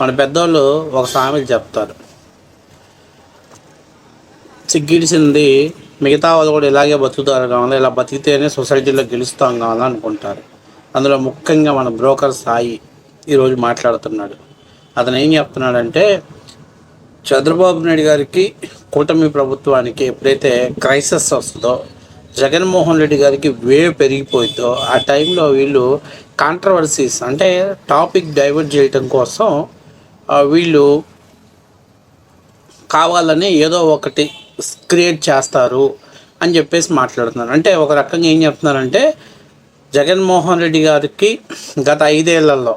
మన పెద్దోళ్ళు ఒక సామెత చెప్తారు, సిగ్గిడిసింది మిగతా వాళ్ళు కూడా ఇలాగే బతుకుతారు కావాలి, ఇలా బతికితేనే సొసైటీలో గెలుస్తాం కావాలని అనుకుంటారు. అందులో ముఖ్యంగా మన బ్రోకర్ సాయి ఈరోజు మాట్లాడుతున్నాడు. అతను ఏం చెప్తున్నాడంటే, చంద్రబాబు నాయుడు గారికి, కూటమి ప్రభుత్వానికి ఎప్పుడైతే క్రైసిస్ వస్తుందో, జగన్మోహన్ రెడ్డి గారికి వేవ్ పెరిగిపోయిందో, ఆ టైంలో వీళ్ళు కాంట్రవర్సీస్ అంటే టాపిక్ డైవర్ట్ చేయటం కోసం వీళ్ళు కావాలని ఏదో ఒకటి క్రియేట్ చేస్తారు అని చెప్పేసి మాట్లాడుతున్నారు. అంటే ఒక రకంగా ఏం చెప్తున్నారంటే, జగన్మోహన్ రెడ్డి గారికి గత 5 ఏళ్లలో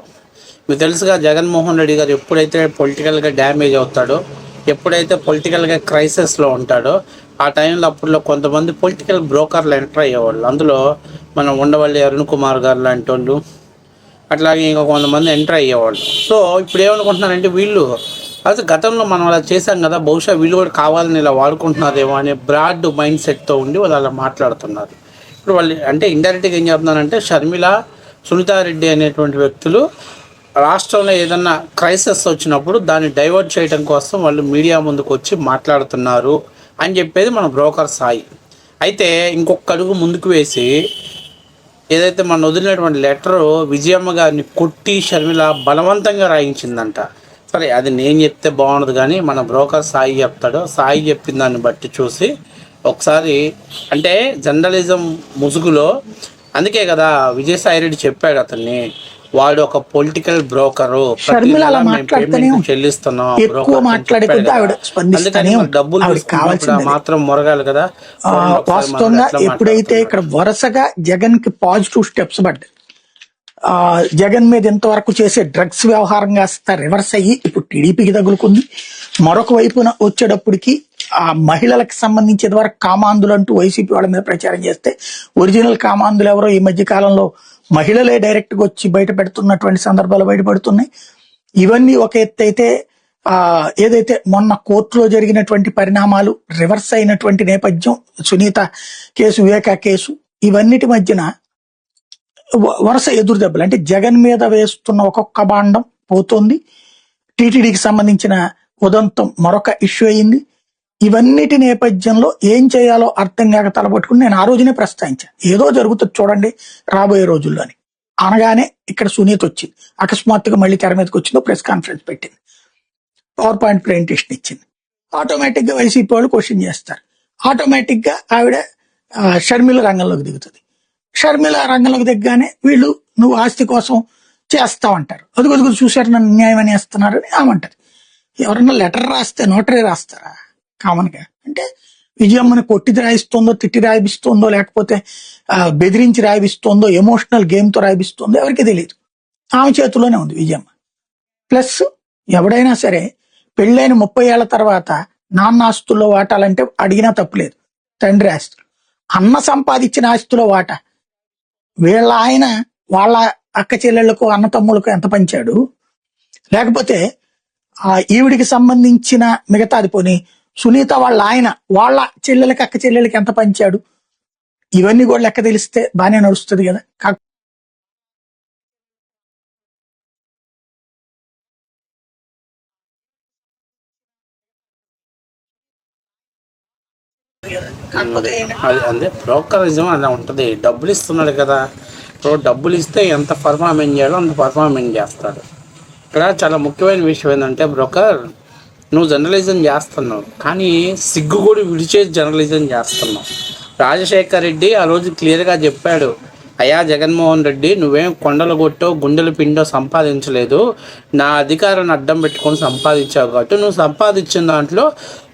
మీకు తెలుసుగా, జగన్మోహన్ రెడ్డి గారు ఎప్పుడైతే పొలిటికల్గా డ్యామేజ్ అవుతాడో, ఎప్పుడైతే పొలిటికల్గా క్రైసిస్లో ఉంటాడో, ఆ టైంలో అప్పుడులో కొంతమంది పొలిటికల్ బ్రోకర్లు ఎంటర్ అయ్యేవాళ్ళు. అందులో మనం ఉండవల్లి అరుణ్ కుమార్ గారు లాంటి వాళ్ళు, అట్లాగే ఇంకా కొంతమంది ఎంటర్ అయ్యేవాళ్ళు. సో ఇప్పుడు ఏమనుకుంటున్నారంటే, వీళ్ళు అసలు గతంలో మనం అలా చేశాం కదా, బహుశా వీళ్ళు కూడా కావాలని ఇలా వాడుకుంటున్నారేమో అనే బ్రాడ్ మైండ్ సెట్తో ఉండి వాళ్ళు అలా మాట్లాడుతున్నారు. ఇప్పుడు వాళ్ళు అంటే ఇండైరెక్ట్గా ఏం చెప్తున్నారంటే, షర్మిల, సునీతారెడ్డి అనేటువంటి వ్యక్తులు రాష్ట్రంలో ఏదన్నా క్రైసిస్ వచ్చినప్పుడు దాన్ని డైవర్ట్ చేయడం కోసం వాళ్ళు మీడియా ముందుకు వచ్చి మాట్లాడుతున్నారు అని చెప్పేది మన బ్రోకర్ సాయి. అయితే ఇంకొక అడుగు ముందుకు వేసి, ఏదైతే మనం వదిలినటువంటి లెటరు విజయమ్మ గారిని కొట్టి షర్మిల బలవంతంగా రాయించిందంట. సరే, అది నేను చెప్తే బాగుండదు, కానీ మన బ్రోకర్ సాయి చెప్తాడు. సాయి చెప్పిన దాన్ని బట్టి చూసి ఒకసారి, అంటే జర్నలిజం ముసుగులో, అందుకే కదా విజయసాయి రెడ్డి చెప్పాడు అతన్ని, వాడు ఒక పొలిటికల్ బ్రోకరు, చెల్లిస్తున్నాం డబ్బులు మాత్రం మొరగాలి కదా. వాస్తవంగా ఎప్పుడైతే ఇక్కడ వరుసగా జగన్ కి పాజిటివ్ స్టెప్స్ పడ్డాయి, జగన్ మీద ఇంతవరకు చేసే డ్రగ్స్ వ్యవహారం కాస్త రివర్స్ అయ్యి ఇప్పుడు టీడీపీకి తగులుకుంది. మరొక వైపున వచ్చేటప్పటికి ఆ మహిళలకు సంబంధించిన వరకు కామాంధులు అంటూ వైసీపీ వాళ్ళ మీద ప్రచారం చేస్తే, ఒరిజినల్ కామాంధులు ఎవరో ఈ మధ్య కాలంలో మహిళలే డైరెక్ట్ గా వచ్చి బయట పెడుతున్నటువంటి సందర్భాలు బయటపడుతున్నాయి. ఇవన్నీ ఒక ఎత్తు అయితే, ఏదైతే మొన్న కోర్టులో జరిగినటువంటి పరిణామాలు రివర్స్ అయినటువంటి నేపథ్యం, సునీత కేసు, వివేకా కేసు, ఇవన్నిటి మధ్యన వరుస ఎదురు దెబ్బలు. అంటే జగన్ మీద వేస్తున్న ఒక్కొక్క బాండం పోతుంది. టీటీడీకి సంబంధించిన ఉదంతం మరొక ఇష్యూ అయింది. ఇవన్నిటి నేపథ్యంలో ఏం చేయాలో అర్థం కాక తలపట్టుకుని నేను ఆ రోజునే ప్రస్తావించాను, ఏదో జరుగుతుంది చూడండి రాబోయే రోజుల్లో అని. అనగానే ఇక్కడ సునీత వచ్చింది, అకస్మాత్తుగా మళ్ళీ తెర మీదకి వచ్చిందో ప్రెస్ కాన్ఫరెన్స్ పెట్టింది, పవర్ పాయింట్ ప్రెజెంటేషన్ ఇచ్చింది. ఆటోమేటిక్ గా వైసీపీ వాళ్ళు క్వశ్చన్ చేస్తారు. ఆటోమేటిక్ గా ఆవిడ షర్మిల రంగంలోకి దిగుతుంది. షర్మిల రంగంలోకి దిగ్గానే వీళ్ళు నువ్వు ఆస్తి కోసం చేస్తావంటారు, అదుగు చూశారు నన్ను న్యాయం అని వేస్తున్నారు అని ఆమంటారు. ఎవరన్నా లెటర్ రాస్తే నోటరీ రాస్తారా కామన్ గా? అంటే విజయమ్మని కొట్టిది రాయిస్తుందో, తిట్టి రాయిస్తుందో, లేకపోతే బెదిరించి రాయిస్తుందో, ఎమోషనల్ గేమ్ తో రాయిస్తుందో ఎవరికి తెలియదు. ఆమె చేతిలోనే ఉంది విజయమ్మ. ప్లస్ ఎవడైనా సరే పెళ్ళైన 30 ఏళ్ల తర్వాత నాన్న ఆస్తుల్లో వాటాలంటే అడిగినా తప్పులేదు. తండ్రి ఆస్తులు, అన్న సంపాదించిన ఆస్తులో వాటా వీళ్ళ ఆయన వాళ్ళ అక్క చెల్లెళ్లకు, అన్న తమ్ముళ్లకు ఎంత పంచాడు, లేకపోతే ఈవిడికి సంబంధించిన మిగతాది పోని సునీత వాళ్ళ ఆయన వాళ్ళ చెల్లెలకి, అక్క చెల్లెలకి ఎంత పంచాడు, ఇవన్నీ కూడా లెక్క తెలిస్తే బాగానే నడుస్తుంది కదా. అదే బ్రోకరిజం అలా ఉంటుంది. డబ్బులు ఇస్తున్నాడు కదా, ఇప్పుడు డబ్బులు ఇస్తే ఎంత పర్ఫార్మెన్స్ చేయాలో అంత పర్ఫార్మెన్స్ చేస్తాడు. ఇక్కడ చాలా ముఖ్యమైన విషయం ఏంటంటే, బ్రోకర్ నువ్వు జర్నలిజం చేస్తున్నావు, కానీ సిగ్గు కూడా విడిచేసి జర్నలిజం చేస్తున్నావు. రాజశేఖర్ రెడ్డి ఆ రోజు క్లియర్గా చెప్పాడు, అయ్యా జగన్మోహన్ రెడ్డి, నువ్వేం కొండలు కొట్టో గుండెలు పిండో సంపాదించలేదు, నా అధికారాన్ని అడ్డం పెట్టుకొని సంపాదించావు. కాబట్టి నువ్వు సంపాదించిన దాంట్లో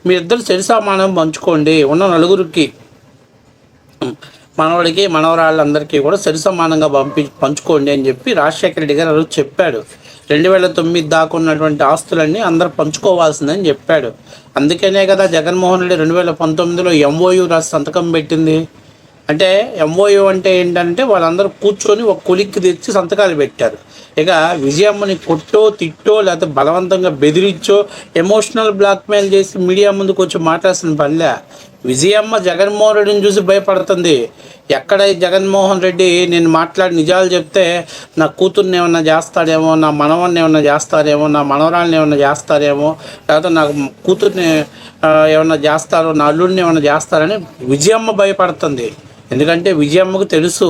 మీ ఇద్దరు సరిసమానం పంచుకోండి, ఉన్న నలుగురికి, మనవాడికి మనవరాళ్ళందరికీ కూడా సరిసమానంగా పంచుకోండి అని చెప్పి రాజశేఖర రెడ్డి గారు ఆ రోజు చెప్పాడు. 2009 దాకా ఉన్నటువంటి ఆస్తులన్నీ అందరూ పంచుకోవాల్సిందని చెప్పాడు. అందుకనే కదా జగన్మోహన్ రెడ్డి 2019లో MOU రాసి సంతకం పెట్టింది. అంటే MOU అంటే ఏంటంటే, వాళ్ళందరూ కూర్చొని ఒక కొలిక్కి తెచ్చి సంతకాలు పెట్టారు. ఇక విజయమ్మని కొట్టో, తిట్టో, లేకపోతే బలవంతంగా బెదిరించో, ఎమోషనల్ బ్లాక్మెయిల్ చేసి మీడియా ముందుకు వచ్చి మాట్లాడాల్సిన పనిలే. విజయమ్మ జగన్మోహన్ రెడ్డిని చూసి భయపడుతుంది. ఎక్కడ జగన్మోహన్ రెడ్డి నేను మాట్లాడి నిజాలు చెప్తే నా కూతుర్ని ఏమన్నా చేస్తాడేమో, నా మనవన్ని ఏమన్నా చేస్తారేమో, నా మనవరాల్ని ఏమన్నా చేస్తారేమో, లేకపోతే నాకు కూతుర్ని ఏమన్నా చేస్తారో, నా అల్లుడిని ఏమన్నా చేస్తారని విజయమ్మ భయపడుతుంది. ఎందుకంటే విజయమ్మకు తెలుసు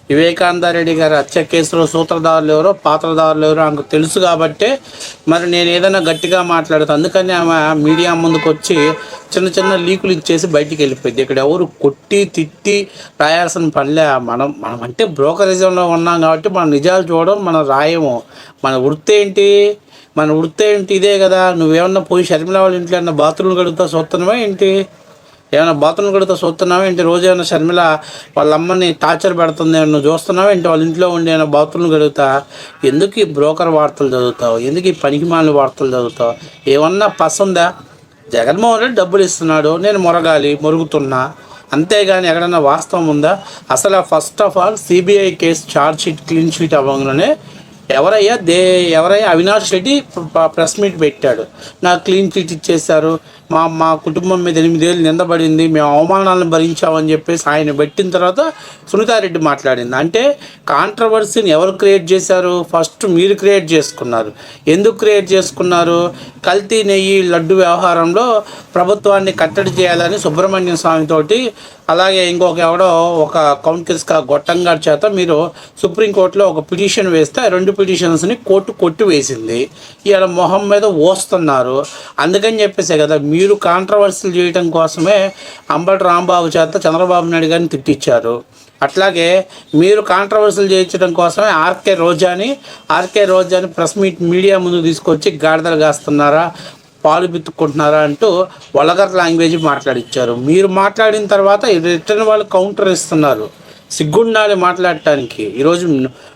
వివేకానందరెడ్డి గారి హత్య కేసులో సూత్రధారులు ఎవరో పాత్రధారులు ఎవరో ఆమెకు తెలుసు. కాబట్టి మరి నేను ఏదైనా గట్టిగా మాట్లాడుతాను. అందుకని ఆమె మీడియా ముందుకు వచ్చి చిన్న చిన్న లీకులు ఇచ్చేసి బయటికి వెళ్ళిపోయింది. ఇక్కడ ఎవరు కొట్టి తిట్టి రాయాల్సిన పనిలే. మనం అంటే బ్రోకరిజంలో ఉన్నాం కాబట్టి మనం నిజాలు చూడడం మనం రాయము. మన వృత్తి ఏంటి? మన వృత్తి ఏంటి? ఇదే కదా. నువ్వేమన్నా పోయి షర్మిల వాళ్ళ ఇంట్లో ఏమన్నా బాత్రూమ్లు కడుగుతా చూస్తున్నావా ఏంటి? ఏమైనా బాత్రూమ్ కడుగుతా చూస్తున్నావా ఏంటి? రోజు ఏమైనా షర్మిల వాళ్ళ అమ్మని టార్చర్ పెడుతుంది నువ్వు చూస్తున్నావా ఏంటి? వాళ్ళ ఇంట్లో ఉండి ఏమైనా బాత్రూమ్లు కడుగుతా? ఎందుకు ఈ బ్రోకర్ వార్తలు చదువుతావు? ఎందుకు ఈ పనికిమాలిన వార్తలు చదువుతావు? ఏమన్నా పసందా? జగన్మోహన్ రెడ్డి డబ్బులు ఇస్తున్నాడు, నేను మొరుగుతున్నా, అంతేగాని ఎక్కడన్నా వాస్తవం ఉందా? అసలు first of all CBI case charge sheet clean sheet అవ్వగానే ఎవరయ్యా అవినాష్ రెడ్డి ప్రెస్ మీట్ పెట్టాడు. నాకు క్లీన్ చిట్ ఇచ్చేశారు, మా కుటుంబం మీద 8 ఏళ్ళు నిందబడింది, మేము అవమానాలను భరించామని చెప్పేసి ఆయన పెట్టిన తర్వాత సునీతారెడ్డి మాట్లాడింది. అంటే కాంట్రవర్సీని ఎవరు క్రియేట్ చేశారు? ఫస్ట్ మీరు క్రియేట్ చేసుకున్నారు. ఎందుకు క్రియేట్ చేసుకున్నారు? కల్తీ నెయ్యి లడ్డు వ్యవహారంలో ప్రభుత్వాన్ని కట్టడి చేయాలని సుబ్రహ్మణ్యం స్వామితోటి, అలాగే ఎవడో ఒక కౌంటిస్క గొట్టంగారి చేత మీరు సుప్రీంకోర్టులో ఒక పిటిషన్ వేస్తే 2 పిటిషన్స్ని కోర్టు కొట్టివేసింది. ఇవాళ మొహం మీద ఓస్తున్నారు. అందుకని చెప్పేసే కదా మీరు కాంట్రవర్సీలు చేయడం కోసమే అంబటి రాంబాబు చేత చంద్రబాబు నాయుడు గారిని తిట్టించారు. అట్లాగే మీరు కాంట్రవర్సీలు చేయించడం కోసమే ఆర్కే రోజాని ప్రెస్ మీడియా ముందు తీసుకొచ్చి గాడిదలు కాస్తున్నారా, పాలు బిత్తుకుంటున్నారా అంటూ వల్గర్ లాంగ్వేజ్ మాట్లాడిచ్చారు. మీరు మాట్లాడిన తర్వాత రిటర్న్ వాళ్ళు కౌంటర్ ఇస్తున్నారు. సిగ్గుండాలి మాట్లాడటానికి. ఈరోజు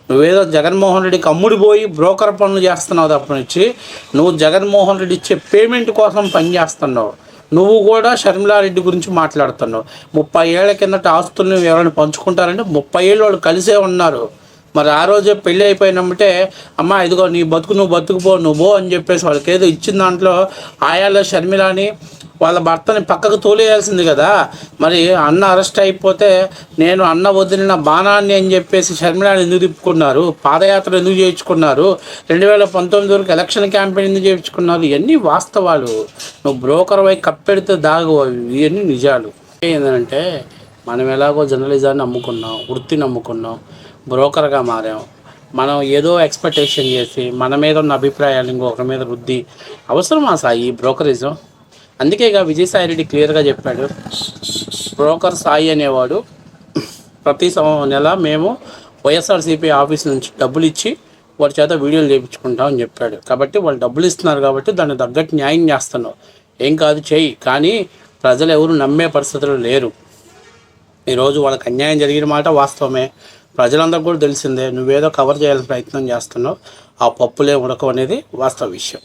నువ్వేదో జగన్మోహన్ రెడ్డికి అమ్ముడిపోయి బ్రోకర్ పనులు చేస్తున్నావు తప్పనిచ్చి నువ్వు జగన్మోహన్ రెడ్డి ఇచ్చే పేమెంట్ కోసం పనిచేస్తున్నావు. నువ్వు కూడా షర్మిలారెడ్డి గురించి మాట్లాడుతున్నావు. 30 ఏళ్ల కిందట ఆస్తులను ఎవరైనా పంచుకుంటారంటే 30 ఏళ్ళు వాళ్ళు కలిసే ఉన్నారు. మరి ఆ రోజే పెళ్ళి అయిపోయినమ్మంటే అమ్మ ఇదిగో నీ బతుకు నువ్వు బతుకుపో నువ్వు అని చెప్పేసి వాళ్ళకి ఏదో ఇచ్చిన దాంట్లో ఆయాలో షర్మిలాని వాళ్ళ భర్తని పక్కకు తోలేయాల్సింది కదా. మరి అన్న అరెస్ట్ అయిపోతే నేను అన్న వదిలిన బాణాన్ని అని చెప్పేసి షర్మిలాని ఎందుకు తిప్పుకున్నారు? పాదయాత్ర ఎందుకు చేయించుకున్నారు? 2019 వరకు ఎలక్షన్ క్యాంపెయిన్ ఎందుకు చేయించుకున్నారు? ఇవన్నీ వాస్తవాలు. నువ్వు బ్రోకర్ వై కప్పెడితే దాగు, ఇవన్నీ నిజాలు. ఏంటంటే మనం ఎలాగో జర్నలిజాన్ని నమ్ముకున్నాం, వృత్తిని నమ్ముకున్నాం, బ్రోకర్గా మారాం. మనం ఏదో ఎక్స్పెక్టేషన్ చేసి మన మీద ఉన్న అభిప్రాయాలు ఇంకొకరి మీద వృద్ధి అవసరమా సాయి బ్రోకరిజం? అందుకేగా విజయసాయిరెడ్డి క్లియర్గా చెప్పాడు, బ్రోకర్ సాయి అనేవాడు ప్రతి నెల మేము వైఎస్ఆర్సీపీ ఆఫీస్ నుంచి డబ్బులు ఇచ్చి వారి చేత వీడియోలు చేయించుకుంటామని చెప్పాడు. కాబట్టి వాళ్ళు డబ్బులు ఇస్తున్నారు కాబట్టి దాన్ని తగ్గట్టు న్యాయం చేస్తున్నావు. ఏం కాదు చెయ్యి, కానీ ప్రజలు ఎవరు నమ్మే పరిస్థితులు లేరు. ఈరోజు వాళ్ళకి అన్యాయం జరిగిన మాట వాస్తవమే, ప్రజలందరికీ కూడా తెలిసిందే. నువ్వేదో కవర్ చేయాలని ప్రయత్నం చేస్తున్నావు. ఆ పప్పులే ఉడకం అనేది వాస్తవ విషయం.